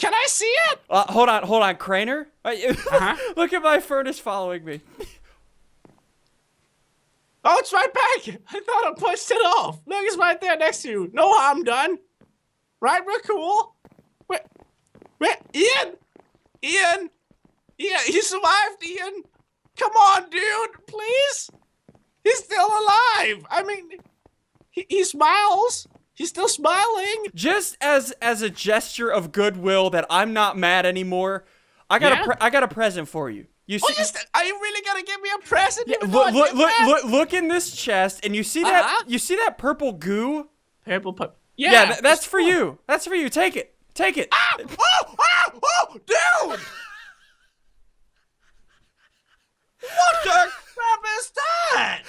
Can I see it? Hold on, Crainer. Look at my furnace following me. Oh, it's right back. I thought I pushed it off. Look, it's right there next to you. No harm done. Right, we're cool. Wait, Ian, he survived, Ian. Come on, dude, please. He's still alive. I mean, he smiles. He's still smiling. Just as a gesture of goodwill that I'm not mad anymore, I got a present for you. You see, Are you really gonna give me a present? yeah, look in this chest, and you see that purple goo? Purple. Yeah, that's for you. That's for you. Take it. Take it. Ah! Oh, dude! What the crap is that?